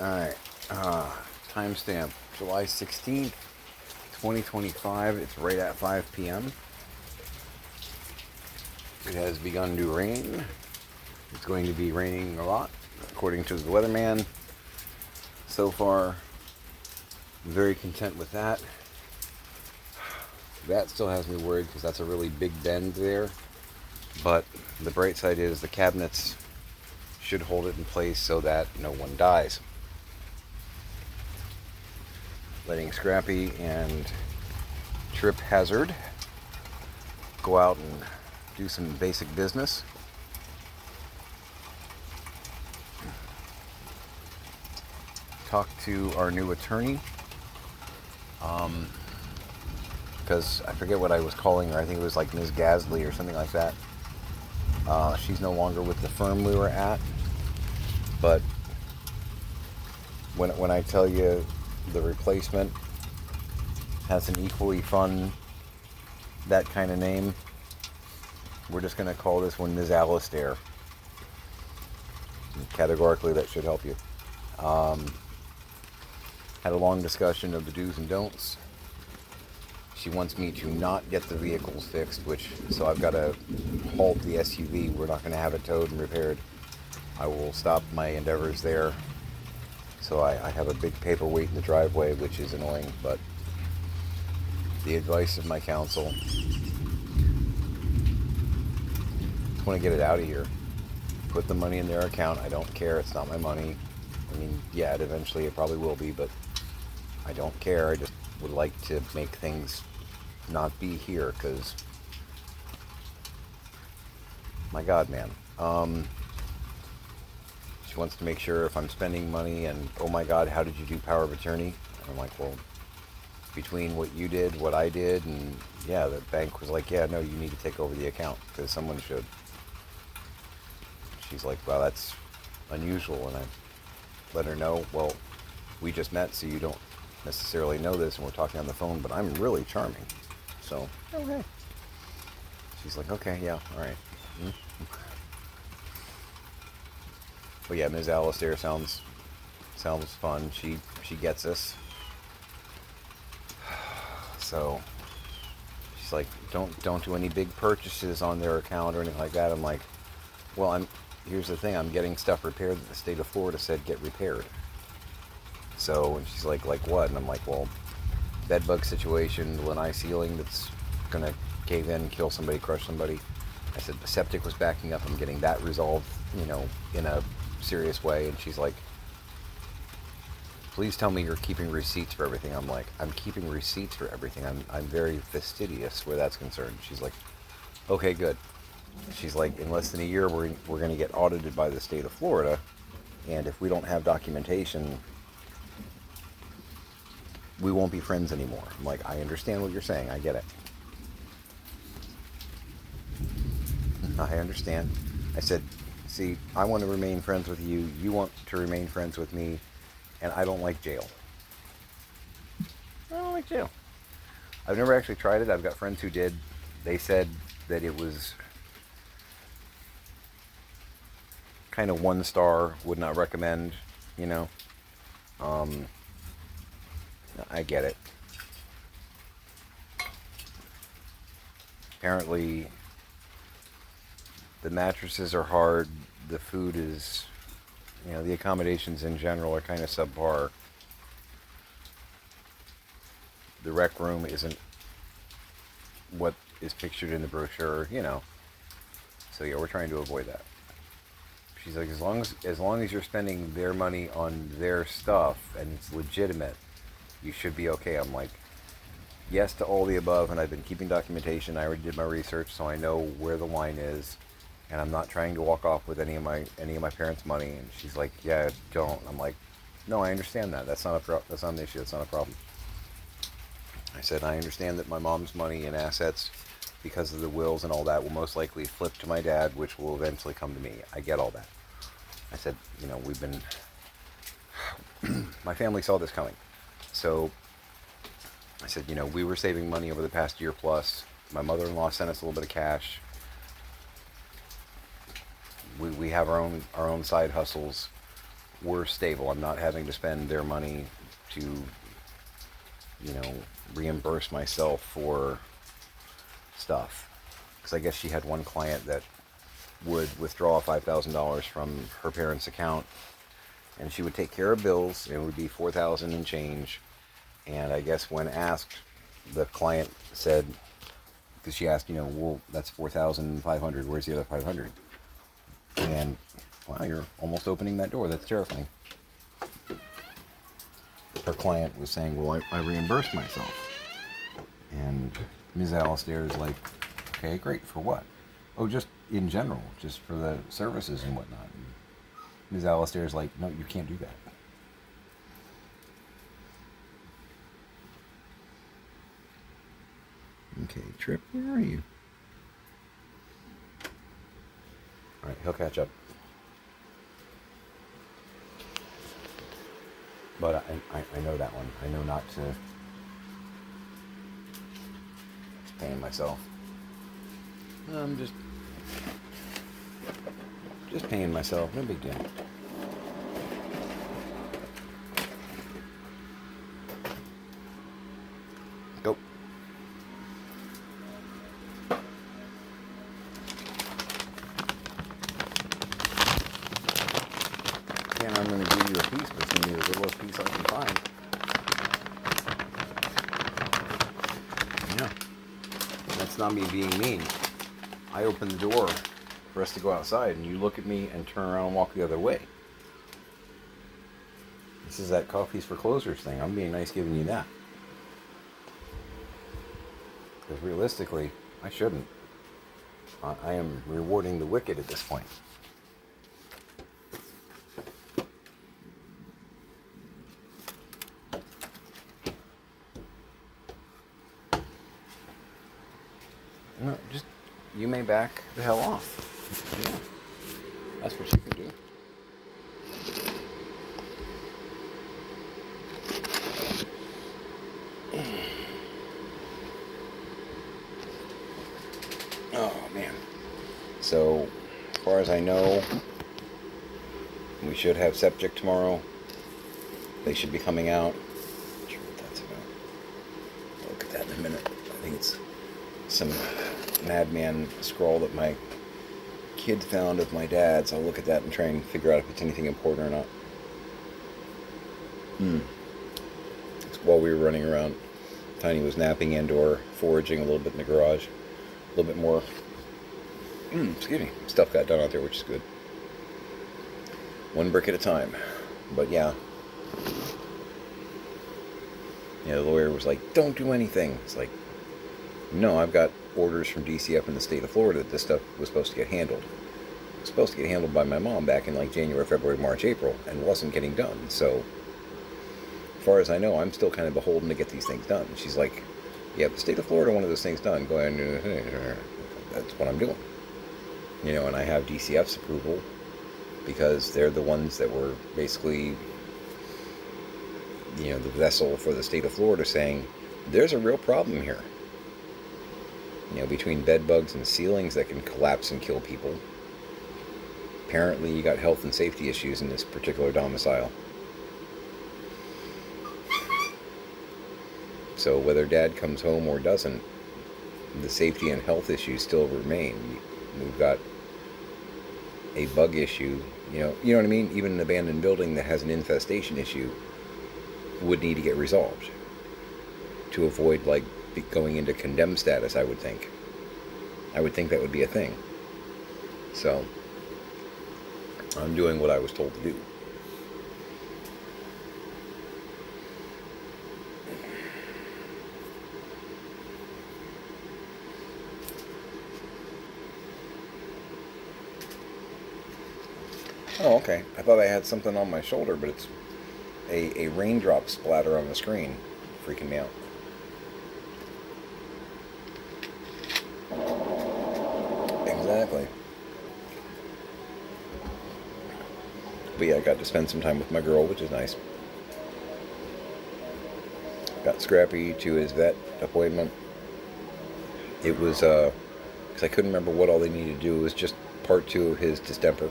Alright. Timestamp July 16th, 2025. It's right at 5 p.m. It has begun to rain. It's going to be raining a lot, according to the weatherman. So far, I'm very content with that. That still has me worried because that's a really big bend there. But the bright side is the cabinets should hold it in place so that no one dies. Letting Scrappy and Trip Hazard go out and do some basic business. Talk to our new attorney. Because I forget what I was calling her. I think it was like Ms. Gasly or something like that. She's no longer with the firm we were at. But when I tell you the replacement has an equally fun, that kind of name, we're just going to call this one Ms. Alistair. Categorically, that should help you. Had a long discussion of the do's and don'ts. She wants me to not get the vehicles fixed, so I've got to halt the SUV. We're not going to have it towed and repaired. I will stop my endeavors there. So I have a big paperweight in the driveway, which is annoying, but the advice of my counsel, I want to get it out of here. Put the money in their account. I don't care. It's not my money. I mean, yeah, eventually it probably will be, but I don't care. I just would like to make things not be here because, my God, man. She wants to make sure if I'm spending money and, oh my God, how did you do power of attorney? And I'm like, well, between what you did, what I did, and yeah, the bank was like, yeah, no, you need to take over the account because someone should. She's like, well, that's unusual. And I let her know, well, we just met, so you don't necessarily know this, and we're talking on the phone, but I'm really charming. So, okay. She's like, okay, yeah, all right. Mm-hmm. But yeah, Ms. Alistair sounds fun. She gets us. So she's like, don't do any big purchases on their account or anything like that. I'm like, well, here's the thing. I'm getting stuff repaired that the state of Florida said get repaired. So, and she's like what? And I'm like, well, bed bug situation, lanai ceiling that's gonna cave in, kill somebody, crush somebody. I said the septic was backing up. I'm getting that resolved, in a serious way. And she's like, please tell me you're keeping receipts for everything. I'm like, I'm keeping receipts for everything. I'm very fastidious where that's concerned. She's like, okay, good. She's like, in less than a year, we're going to get audited by the state of Florida. And if we don't have documentation, we won't be friends anymore. I'm like, I understand what you're saying. I get it. I understand. I said, see, I want to remain friends with you. You want to remain friends with me. And I don't like jail. I don't like jail. I've never actually tried it. I've got friends who did. They said that it was kind of 1 star, would not recommend, I get it. Apparently, the mattresses are hard. The food is, the accommodations in general are kind of subpar. The rec room isn't what is pictured in the brochure, So yeah, we're trying to avoid that. She's like, as long as you're spending their money on their stuff and it's legitimate, you should be okay. I'm like, yes to all the above, and I've been keeping documentation. I already did my research, so I know where the line is, and I'm not trying to walk off with any of my parents' money. And she's like, yeah, don't. I'm like, no, I understand that. That's not an issue. That's not a problem. I said, I understand that my mom's money and assets, because of the wills and all that, will most likely flip to my dad, which will eventually come to me. I get all that. I said, we've been... my family saw this coming. So I said, we were saving money over the past year plus. My mother-in-law sent us a little bit of cash. We have our own side hustles. we're stable. I'm not having to spend their money to, reimburse myself for stuff. Because I guess she had one client that would withdraw $5,000 from her parents' account, and she would take care of bills, and it would be 4,000 and change. And I guess when asked, the client said, because she asked, well, that's 4,500. Where's the other 500? And wow, you're almost opening that door. That's terrifying. Her client was saying, well, I reimbursed myself. And Ms. Alistair is like, okay, great. For what? Oh, just in general, just for the services and whatnot. And Ms. Alistair is like, no, you can't do that. Okay, Trip, where are you? All right, he'll catch up. But I know that one. I know not to. Just paying myself. I'm just paying myself. No big deal. Go. And I'm going to give you a piece, but it's going to be the littlest piece I can find. Yeah. That's not me being mean. I open the door for us to go outside, and you look at me and turn around and walk the other way. This is that coffees for closers thing. I'm being nice giving you that. Because realistically, I shouldn't. I am rewarding the wicked at this point. No, just, you may back the hell off. Yeah. That's what you can do. Oh, man. So, as far as I know, we should have septic tomorrow. They should be coming out. Not sure what that's about. I'll look at that in a minute. I think it's some madman scroll that my kid found of my dad's. I'll look at that and try and figure out if it's anything important or not. It's while we were running around, Tiny was napping and or foraging a little bit in the garage. A little bit more, stuff got done out there, which is good. One brick at a time. But yeah. Yeah, the lawyer was like, don't do anything. It's like, no, I've got orders from DCF in the state of Florida that this stuff was supposed to get handled. It was supposed to get handled by my mom back in like January, February, March, April, and wasn't getting done. So, as far as I know, I'm still kind of beholden to get these things done. She's like, yeah, the state of Florida wanted those things done. Going, that's what I'm doing. And I have DCF's approval because they're the ones that were basically, the vessel for the state of Florida saying, there's a real problem here. Between bed bugs and ceilings that can collapse and kill people. Apparently you got health and safety issues in this particular domicile. So whether Dad comes home or doesn't, the safety and health issues still remain. We've got a bug issue, you know what I mean? Even an abandoned building that has an infestation issue would need to get resolved to avoid like going into condemned status. I would think that would be a thing. So I'm doing what I was told to do. Oh, okay. I thought I had something on my shoulder, but it's a raindrop splatter on the screen. Freaking me out. Exactly. But yeah, I got to spend some time with my girl, which is nice. Got Scrappy to his vet appointment. It was, because I couldn't remember what all they needed to do. It was just part 2 of his distemper.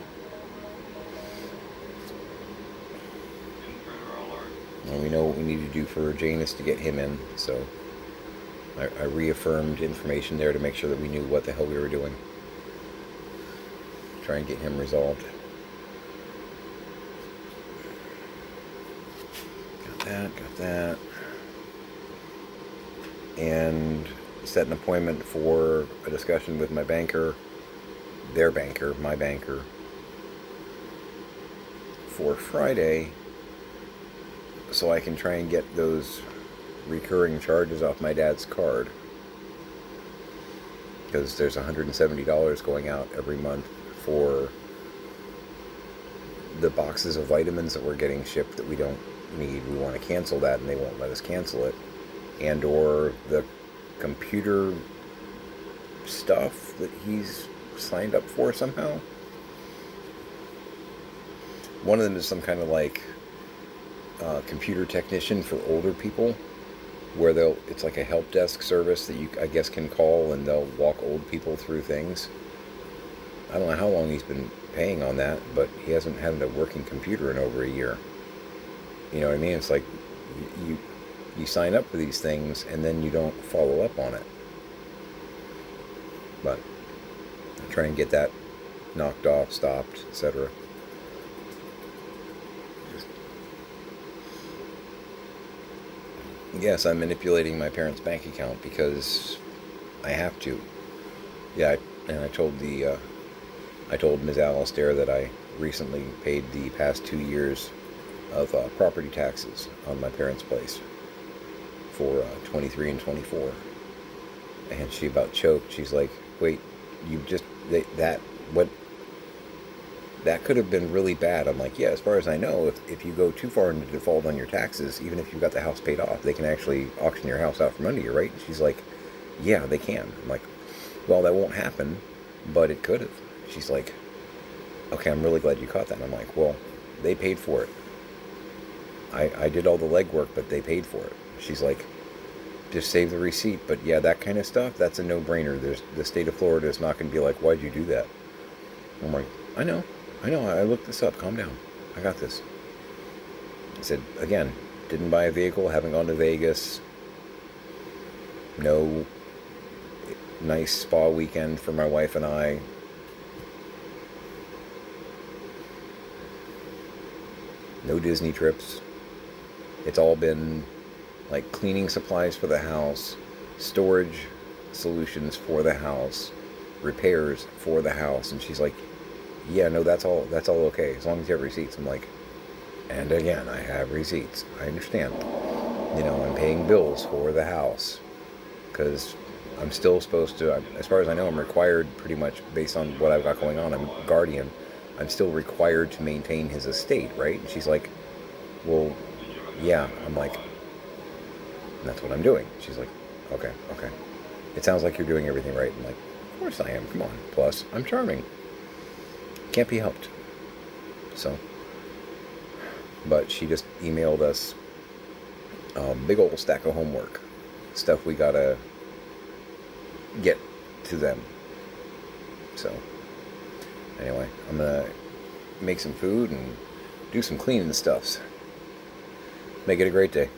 And we know what we need to do for Janus to get him in, so I reaffirmed information there to make sure that we knew what the hell we were doing. Try and get him resolved. Got that. And set an appointment for a discussion with my banker, their banker, my banker, for Friday, so I can try and get those recurring charges off my dad's card. Because there's $170 going out every month for the boxes of vitamins that we're getting shipped that we don't need. We want to cancel that, and they won't let us cancel it. And or the computer stuff that he's signed up for somehow. One of them is some kind of like computer technician for older people, where it's like a help desk service that you, I guess, can call, and they'll walk old people through things. I don't know how long he's been paying on that, but he hasn't had a working computer in over a year. You know what I mean? It's like you sign up for these things and then you don't follow up on it. But I'll try and get that knocked off, stopped, etc. Yes, I'm manipulating my parents' bank account because I have to. Yeah, and I told Ms. Alistair that I recently paid the past 2 years of property taxes on my parents' place for 23 and 24. And she about choked. She's like, wait, that could have been really bad. I'm like, yeah, as far as I know, if you go too far into default on your taxes, even if you've got the house paid off, they can actually auction your house out from under you, right? And she's like, yeah, they can. I'm like, well, that won't happen, but it could have. She's like, okay, I'm really glad you caught that. And I'm like, well, they paid for it. I did all the legwork, but they paid for it. She's like, just save the receipt. But yeah, that kind of stuff, that's a no-brainer. The state of Florida is not going to be like, why'd you do that? I'm like, I know, I looked this up, calm down, I got this. I said, again, didn't buy a vehicle, haven't gone to Vegas, no nice spa weekend for my wife and I. No Disney trips. It's all been like cleaning supplies for the house, storage solutions for the house, repairs for the house. And she's like, yeah, no, that's all okay, as long as you have receipts. I'm like, and again, I have receipts. I understand. You know, I'm paying bills for the house because I'm still supposed to, as far as I know, I'm required pretty much based on what I've got going on. I'm a guardian. I'm still required to maintain his estate, right? And she's like, well, yeah. I'm like, that's what I'm doing. She's like, okay. It sounds like you're doing everything right. I'm like, of course I am. Come on. Plus, I'm charming. Can't be helped. So, but she just emailed us a big old stack of homework. Stuff we gotta get to them. So, anyway, I'm gonna make some food and do some cleaning stuffs. Make it a great day.